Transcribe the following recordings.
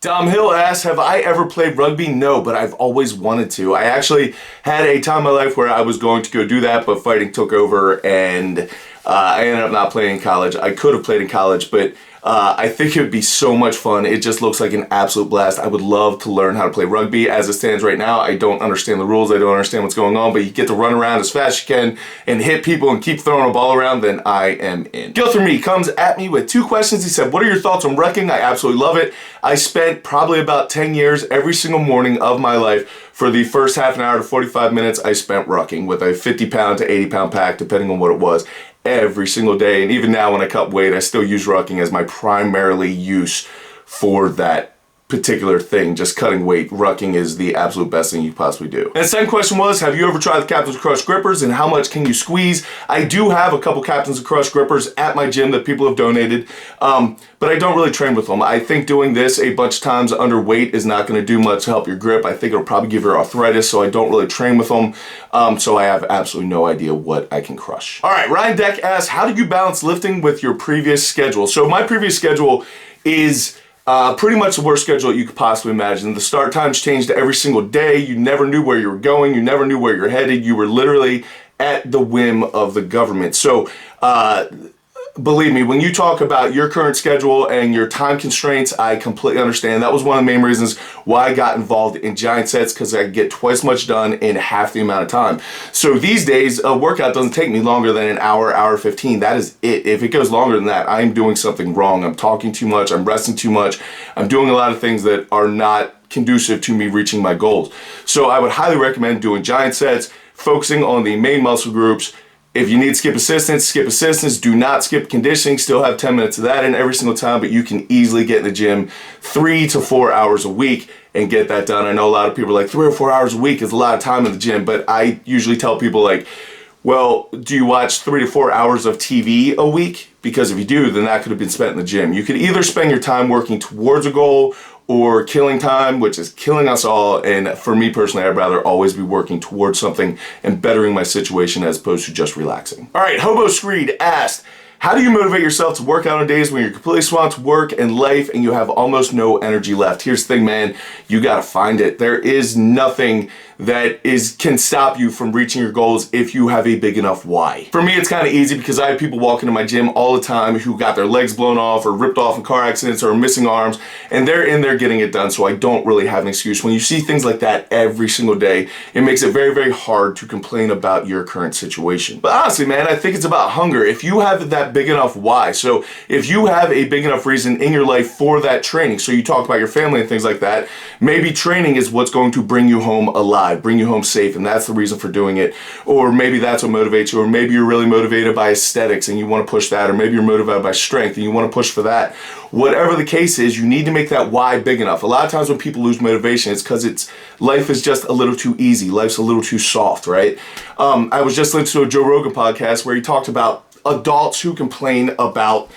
Dom Hill asks, have I ever played rugby? No, but I've always wanted to. I actually had a time in my life where I was going to go do that, but fighting took over and I ended up not playing in college. I could have played in college, but I think it would be so much fun. It just looks like an absolute blast. I would love to learn how to play rugby. As it stands right now, I don't understand the rules. I don't understand what's going on, but you get to run around as fast as you can and hit people and keep throwing a ball around, then I am in. Gil3me comes at me with 2 questions. He said, what are your thoughts on rucking? I absolutely love it. I spent probably about 10 years every single morning of my life. For the first half an hour to 45 minutes, I spent rucking with a 50-pound to 80-pound pack, depending on what it was, every single day. And even now when I cut weight, I still use rucking as my primarily use for that particular thing, just cutting weight. Rucking is the absolute best thing you could possibly do. And the second question was, have you ever tried the Captain's Crush grippers and how much can you squeeze? I do have a couple Captain's Crush grippers at my gym that people have donated, but I don't really train with them. I think doing this a bunch of times under weight is not going to do much to help your grip. I think it'll probably give you arthritis, so I don't really train with them. So I have absolutely no idea what I can crush. All right, Ryan Deck asks, how did you balance lifting with your previous schedule? So my previous schedule is pretty much the worst schedule that you could possibly imagine. The start times changed every single day. You never knew where you were going. You never knew where you're headed. You were literally at the whim of the government. So, believe me, when you talk about your current schedule and your time constraints, I completely understand. That was one of the main reasons why I got involved in giant sets, because I could get twice as much done in half the amount of time. So these days, a workout doesn't take me longer than an hour, hour 15. That is it. If it goes longer than that, I'm doing something wrong. I'm talking too much. I'm resting too much. I'm doing a lot of things that are not conducive to me reaching my goals. So I would highly recommend doing giant sets, focusing on the main muscle groups. If you need skip assistance, skip assistance. Do not skip conditioning. Still have 10 minutes of that in every single time, but you can easily get in the gym 3 to 4 hours a week and get that done. I know a lot of people are like, 3 or 4 hours a week is a lot of time in the gym, but I usually tell people like, well, do you watch 3 to 4 hours of TV a week? Because if you do, then that could have been spent in the gym. You could either spend your time working towards a goal or killing time, which is killing us all. And for me personally, I'd rather always be working towards something and bettering my situation as opposed to just relaxing. All right, Hobo Screed asked, how do you motivate yourself to work out on days when you're completely swamped with work and life and you have almost no energy left? Here's the thing, man, you gotta find it. There is nothing that can stop you from reaching your goals if you have a big enough why. For me, it's kind of easy because I have people walking to my gym all the time who got their legs blown off or ripped off in car accidents or missing arms, and they're in there getting it done, so I don't really have an excuse. When you see things like that every single day, it makes it very, very hard to complain about your current situation. But honestly, man, I think it's about hunger. If you have that big enough why, so if you have a big enough reason in your life for that training, so you talk about your family and things like that, maybe training is what's going to bring you home alive, bring you home safe, and that's the reason for doing it. Or maybe that's what motivates you, or maybe you're really motivated by aesthetics and you want to push that, or maybe you're motivated by strength and you want to push for that. Whatever the case is, you need to make that why big enough. A lot of times when people lose motivation, it's because life is just a little too easy. Life's a little too soft, right? I was just listening to a Joe Rogan podcast where he talked about adults who complain about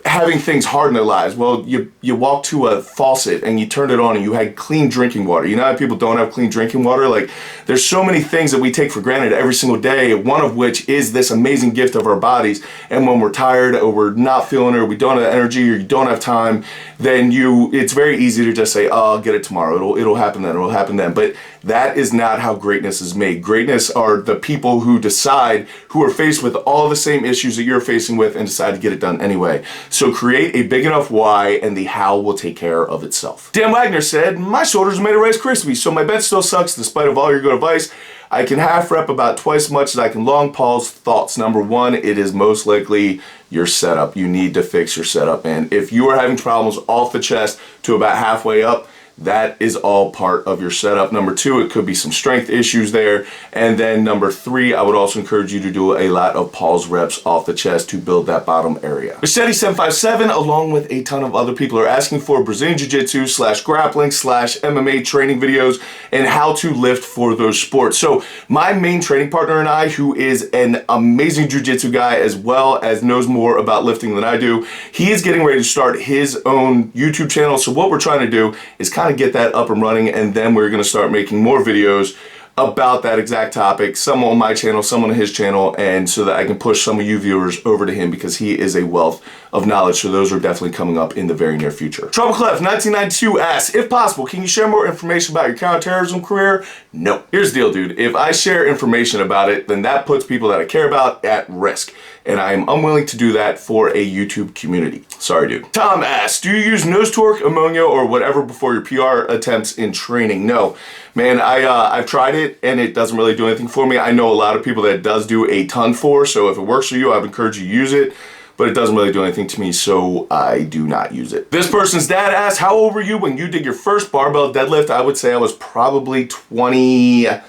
having things hard in their lives. Well, you walk to a faucet and you turn it on and you had clean drinking water. You know how people don't have clean drinking water? Like, there's so many things that we take for granted every single day, one of which is this amazing gift of our bodies. And when we're tired or we're not feeling it, or we don't have energy, or you don't have time, then it's very easy to just say, oh, I'll get it tomorrow. It'll happen then. It'll happen then. But that is not how greatness is made. Greatness are the people who decide, who are faced with all the same issues that you're facing with and decide to get it done anyway. So create a big enough why and the how will take care of itself. Dan Wagner said, my shoulders are made of Rice Krispies, so my bench still sucks despite of all your good advice. I can half rep about twice as much as I can long. Paul's thoughts. Number one, it is most likely your setup. You need to fix your setup, man. If you are having problems off the chest to about halfway up, that is all part of your setup. Number two, it could be some strength issues there. And then number three, I would also encourage you to do a lot of Paul's reps off the chest to build that bottom area. Machete757, along with a ton of other people, are asking for Brazilian Jiu-Jitsu / grappling / MMA training videos and how to lift for those sports. So my main training partner and I, who is an amazing Jiu-Jitsu guy as well as knows more about lifting than I do, he is getting ready to start his own YouTube channel. So what we're trying to do is kind of get that up and running, and then we're going to start making more videos about that exact topic, some on my channel, some on his channel, and so that I can push some of you viewers over to him because he is a wealth of knowledge. So those are definitely coming up in the very near future. Trouble Clef 1992 asks, if possible, can you share more information about your counterterrorism career? No. Here's the deal, dude. If I share information about it, then that puts people that I care about at risk. And I am unwilling to do that for a YouTube community. Sorry, dude. Tom asks, do you use nose torque, ammonia, or whatever before your PR attempts in training? No. Man, I've tried it and it doesn't really do anything for me. I know a lot of people that it does do a ton for, so if it works for you, I would encourage you to use it, but it doesn't really do anything to me, so I do not use it. This person's dad asks, how old were you when you did your first barbell deadlift? I would say I was probably 22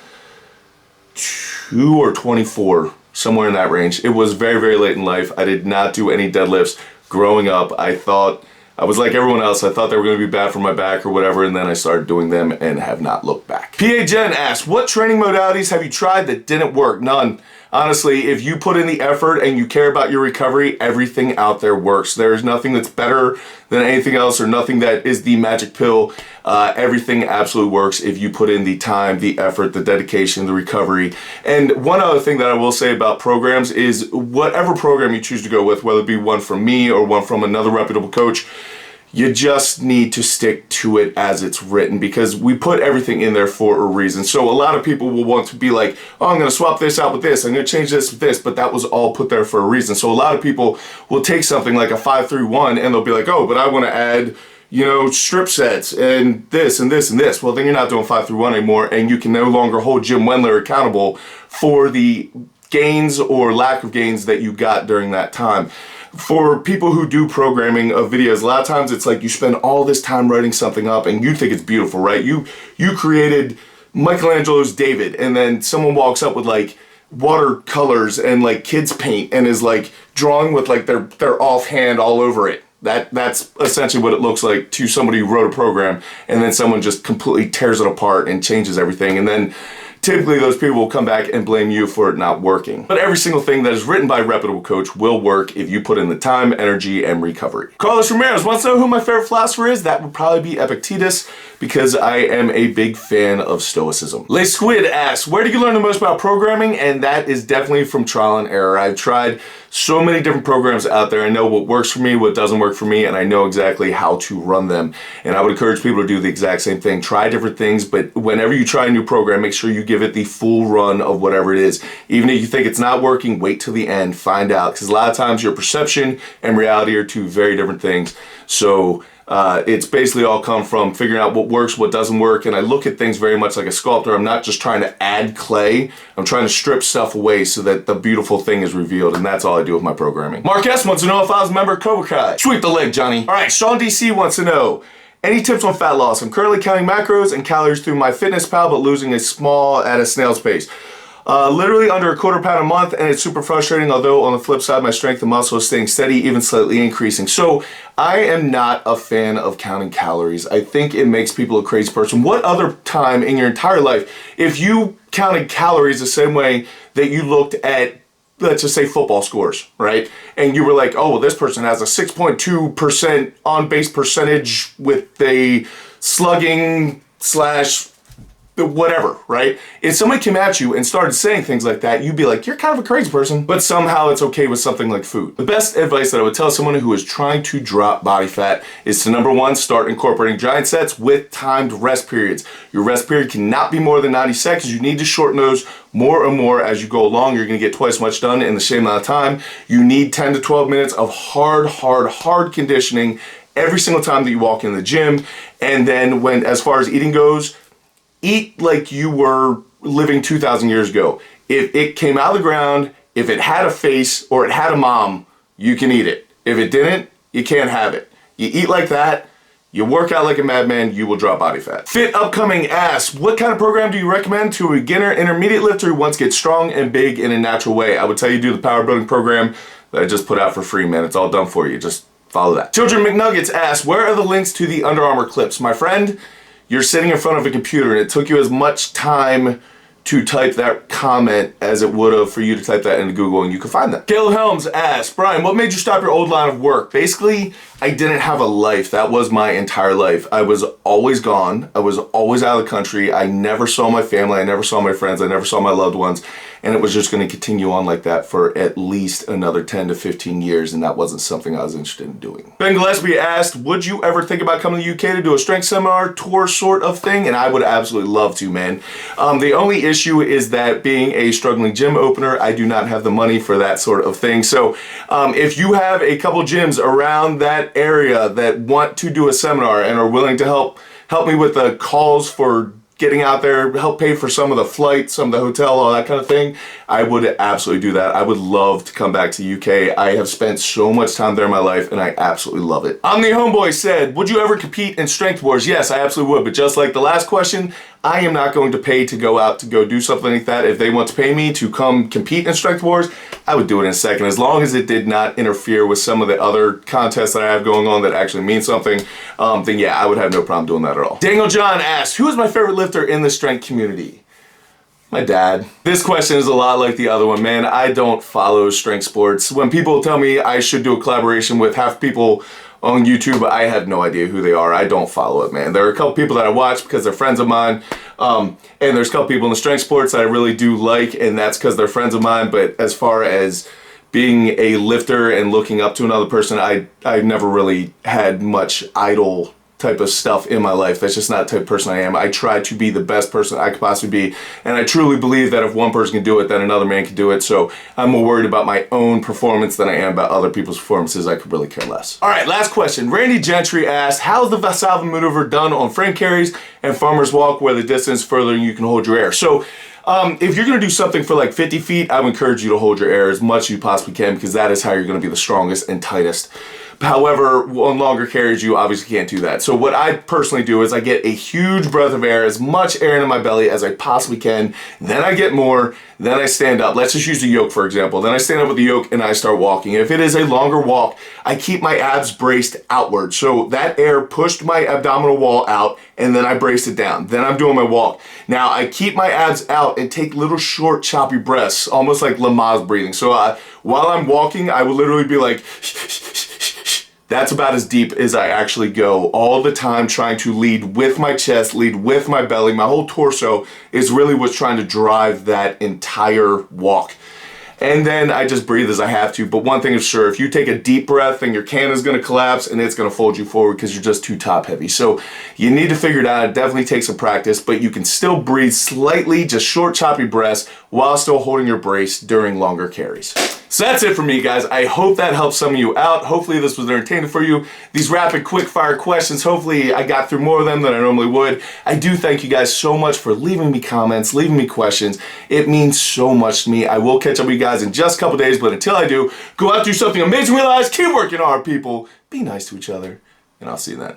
or 24. Somewhere in that range. It was very, very late in life. I did not do any deadlifts growing up. I thought, I was like everyone else, I thought they were going to be bad for my back or whatever, and then I started doing them and have not looked back. PA Jen asks, what training modalities have you tried that didn't work? None. Honestly, if you put in the effort and you care about your recovery, everything out there works. There is nothing that's better than anything else or nothing that is the magic pill. Everything absolutely works if you put in the time, the effort, the dedication, the recovery. And one other thing that I will say about programs is whatever program you choose to go with, whether it be one from me or one from another reputable coach, you just need to stick to it as it's written because we put everything in there for a reason. So a lot of people will want to be like, oh, I'm going to swap this out with this. I'm going to change this with this, but that was all put there for a reason. So a lot of people will take something like a 5-3-1 and they'll be like, oh, but I want to add, you know, strip sets and this and this and this. Well, then you're not doing 5-3-1 anymore and you can no longer hold Jim Wendler accountable for the gains or lack of gains that you got during that time. For people who do programming of videos, a lot of times it's like you spend all this time writing something up and you think it's beautiful, right? You created Michelangelo's David and then someone walks up with like watercolors and like kids paint and is like drawing with like their offhand all over it. That's essentially what it looks like to somebody who wrote a program and then someone just completely tears it apart and changes everything, and then typically those people will come back and blame you for it not working. But every single thing that is written by a reputable coach will work if you put in the time, energy, and recovery. Carlos Ramirez wants to know who my favorite philosopher is. That would probably be Epictetus because I am a big fan of Stoicism. Les Squid asks, where did you learn the most about programming? And that is definitely from trial and error. I've tried so many different programs out there. I know what works for me, what doesn't work for me, and I know exactly how to run them. And I would encourage people to do the exact same thing. Try different things, but whenever you try a new program, make sure you give it the full run of whatever it is. Even if you think it's not working, wait till the end, find out. Because a lot of times your perception and reality are two very different things. So it's basically all come from figuring out what works, what doesn't work, and I look at things very much like a sculptor. I'm not just trying to add clay. I'm trying to strip stuff away so that the beautiful thing is revealed, and that's all I do with my programming. Mark S. wants to know if I was a member of Cobra Kai. Sweep the leg, Johnny. All right, Sean DC wants to know, any tips on fat loss? I'm currently counting macros and calories through MyFitnessPal, but losing at a snail's pace. Literally under a quarter pound a month, and it's super frustrating, although on the flip side, my strength and muscle is staying steady, even slightly increasing. So I am not a fan of counting calories. I think it makes people a crazy person. What other time in your entire life, if you counted calories the same way that you looked at, let's just say, football scores, right? And you were like, oh, well, this person has a 6.2% on-base percentage with a slugging slash whatever, right? If somebody came at you and started saying things like that, you'd be like, you're kind of a crazy person, but somehow it's okay with something like food. The best advice that I would tell someone who is trying to drop body fat is to, number one, start incorporating giant sets with timed rest periods. Your rest period cannot be more than 90 seconds. You need to shorten those more and more as you go along. You're gonna get twice as much done in the same amount of time. You need 10 to 12 minutes of hard conditioning every single time that you walk in the gym. And then as far as eating goes, eat like you were living 2,000 years ago. If it came out of the ground, if it had a face or it had a mom, you can eat it. If it didn't, you can't have it. You eat like that, you work out like a madman, you will drop body fat. Fit Upcoming asks, what kind of program do you recommend to a beginner intermediate lifter who wants to get strong and big in a natural way? I would tell you do the power building program that I just put out for free, man. It's all done for you. Just follow that. Children McNuggets asks, where are the links to the Under Armour clips? My friend, you're sitting in front of a computer and it took you as much time to type that comment as it would have for you to type that into Google, and you can find them. Caleb Helms asks, Brian, what made you stop your old line of work? Basically, I didn't have a life. That was my entire life. I was always gone. I was always out of the country. I never saw my family. I never saw my friends. I never saw my loved ones. And it was just going to continue on like that for at least another 10 to 15 years, and that wasn't something I was interested in doing. Ben Gillespie asked, would you ever think about coming to the UK to do a strength seminar tour sort of thing? And I would absolutely love to, man. The only issue is that being a struggling gym opener, I do not have the money for that sort of thing. So if you have a couple gyms around that area that want to do a seminar and are willing to help me with the calls for getting out there, help pay for some of the flights, some of the hotel, all that kind of thing, I would absolutely do that. I would love to come back to the UK. I have spent so much time there in my life, and I absolutely love it. Omni Homeboy said, would you ever compete in strength wars? Yes, I absolutely would, but just like the last question, I am not going to pay to go out to go do something like that. If they want to pay me to come compete in strength wars, I would do it in a second. As long as it did not interfere with some of the other contests that I have going on that actually mean something, then yeah, I would have no problem doing that at all. Daniel John asked, who is my favorite lifter in the strength community? My dad. This question is a lot like the other one, man. I don't follow strength sports. When people tell me I should do a collaboration with half people on YouTube, I have no idea who they are. I don't follow it, man. There are a couple people that I watch because they're friends of mine, and there's a couple people in the strength sports that I really do like, and that's because they're friends of mine. But as far as being a lifter and looking up to another person, I've never really had much idol type of stuff in my life. That's just not the type of person I am. I try to be the best person I could possibly be, and I truly believe that if one person can do it, then another man can do it. So I'm more worried about my own performance than I am about other people's performances. I could really care less. All right, last question. Randy Gentry asked, how's the Valsalva maneuver done on frame carries and farmer's walk where the distance further and you can hold your air? So if you're going to do something for like 50 feet, I would encourage you to hold your air as much as you possibly can, because that is how you're going to be the strongest and tightest. However, on longer carries, you obviously can't do that. So what I personally do is I get a huge breath of air, as much air into my belly as I possibly can. Then I get more. Then I stand up. Let's just use the yoke, for example. Then I stand up with the yoke and I start walking. If it is a longer walk, I keep my abs braced outward. So that air pushed my abdominal wall out, and then I braced it down. Then I'm doing my walk. Now I keep my abs out and take little short choppy breaths, almost like Lamaze breathing. So while I'm walking, I will literally be like, that's about as deep as I actually go all the time, trying to lead with my chest, lead with my belly. My whole torso is really what's trying to drive that entire walk. And then I just breathe as I have to. But one thing is sure, if you take a deep breath, then your can is going to collapse and it's going to fold you forward because you're just too top heavy. So you need to figure it out. It definitely takes some practice, but you can still breathe slightly, just short, choppy breaths while still holding your brace during longer carries. So that's it for me, guys. I hope that helps some of you out. Hopefully this was entertaining for you. These rapid, quick-fire questions, hopefully I got through more of them than I normally would. I do thank you guys so much for leaving me comments, leaving me questions. It means so much to me. I will catch up with you guys in just a couple days, but until I do, go out, do something amazing, realize, keep working hard, people. Be nice to each other, and I'll see you then.